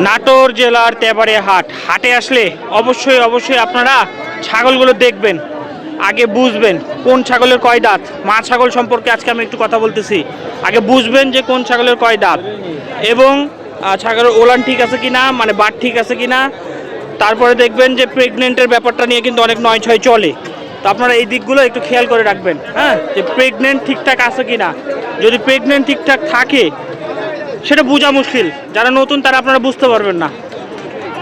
নাটোর জেলার তেবাড়িয়া হাট। হাটে আসলে অবশ্যই অবশ্যই আপনারা ছাগলগুলো দেখবেন, আগে বুঝবেন কোন ছাগলের কয় দাঁত। মা ছাগল সম্পর্কে আজকে আমি একটু কথা বলতেছি। আগে বুঝবেন যে কোন ছাগলের কয় দাঁত এবং ছাগলের ওলান ঠিক আছে কিনা, মানে বাট ঠিক আছে কিনা। তারপরে দেখবেন যে প্রেগনেন্টের ব্যাপারটা নিয়ে কিন্তু অনেক নয় ছয় চলে, তো আপনারা এই দিকগুলো একটু খেয়াল করে রাখবেন। হ্যাঁ, যে প্রেগনেন্ট ঠিকঠাক আছে কিনা। যদি প্রেগনেন্ট ঠিকঠাক থাকে সেটা বোঝা মুশকিল, যারা নতুন তারা আপনারা বুঝতে পারবেন না,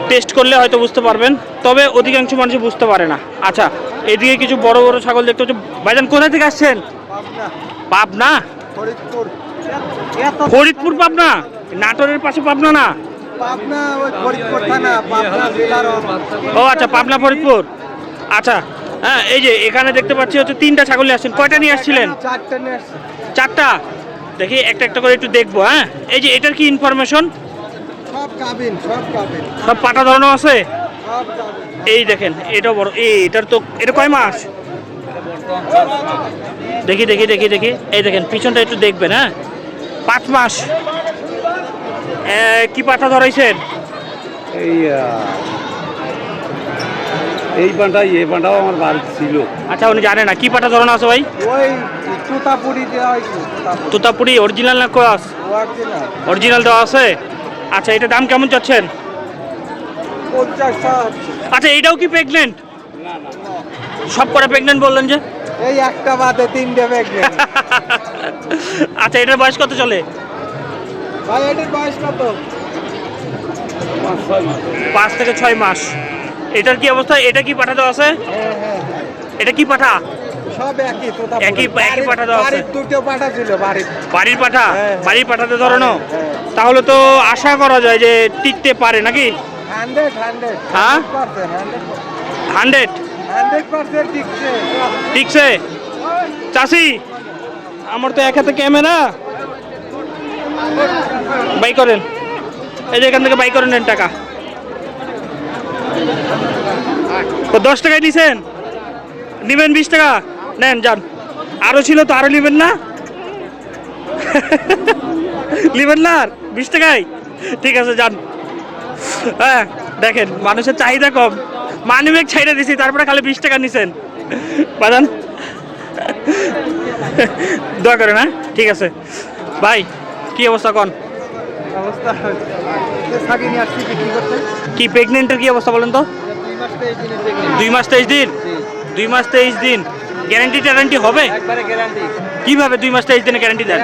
টেস্ট করলে হয়তো বুঝতে পারবেন, তবে অধিকাংশ মানুষ বুঝতে পারে না। আচ্ছা, এদিকে কিছু বড় বড় ছাগল দেখতে হচ্ছে। ভাইজান কোথা থেকে আসছেন? পাবনা। ফরিদপুর পাবনা? নাটোরের পাশে পাবনা না? ও আচ্ছা, পাবনা ফরিদপুর। আচ্ছা, হ্যাঁ, এই যে এখানে দেখতে পাচ্ছি হচ্ছে 3টা ছাগল নিয়ে আসছেন। কয়টা নিয়ে আসছিলেন? 4টা। দেখি একটা একটা করে একটু দেখবো। হ্যাঁ, এই যে এটার কি ইনফরমেশন? সব পাটা ধরানো আছে। এই দেখেন, এটাও বড়। এটার তো এটা কয় মাস? দেখি দেখি দেখি দেখি এই দেখেন পিছনটা একটু দেখবেন। হ্যাঁ, 5 মাস। কি পাঠা ধরাইছেন? এই পাটাও আমার বাড়ি ছিল। আচ্ছা, উনি জানে না কি পাঠা ধরানো আছে ভাই? ওই তুতাপুরি দেওয়া হয়েছে। তুতাপুরি অরিজিনাল না ক্রস? অরিজিনাল দেওয়া আছে। আচ্ছা, এটা দাম কেমন চাচ্ছেন? 50। আচ্ছা, এটাও কি প্রেগনেন্ট? সব কটা প্রেগনেন্ট বললেন যে? এই একটা বাদে 3টে প্রেগনেন্ট। আচ্ছা, এটার বয়স কত চলে? ভাই এটার বয়স কত? 5 থেকে 6 মাস। এটার কি অবস্থা? এটা কি পাঠা দেওয়া আছে? হ্যাঁ। এটা কি পাঠা? সব একই একই পাঠা দেওয়া আছে? বাড়ির দুটো পাঠা ছিল। বাড়ির পাঠা? হ্যাঁ। বাড়ির পাঠাতে ধরানো? হ্যাঁ। তাহলে তো আশা করা যায় যে টিকতে পারে নাকি? 100 হ্যাঁ? 100 100% টিকছে। ঠিকছে। চাষি, আমার তো এক হাতে ক্যামেরা, বাই করেন। এই যে এখান থেকে বাই করেন, নেন টাকা। 10 টাকায় নিছেন, নিবেন 20 টাকা নেন, যান। আরো ছিল তো, আরো নিবেন না? নিবেন না আর 20 টাকায়? ঠিক আছে, যান। হ্যাঁ, দেখেন মানুষের চাহিদা কম, মানিব্যাগ ছাইড়ে দিছি, তারপরে খালি 20 টাকা নিছেন। বাজান, দোয়া করেন। হ্যাঁ, ঠিক আছে ভাই। কি অবস্থা কোন? অবস্থা সাকি নিয়ে আসছি বিক্রি করতে। কি প্রেগনেন্টের কি অবস্থা বলেন তো? 2 মাস 23 দিন। 2 মাস 23 দিন গ্যারান্টি ট্যারান্টি হবে? একবারে গ্যারান্টি। কিভাবে 2 মাস 23 দিনে গ্যারান্টি দেন?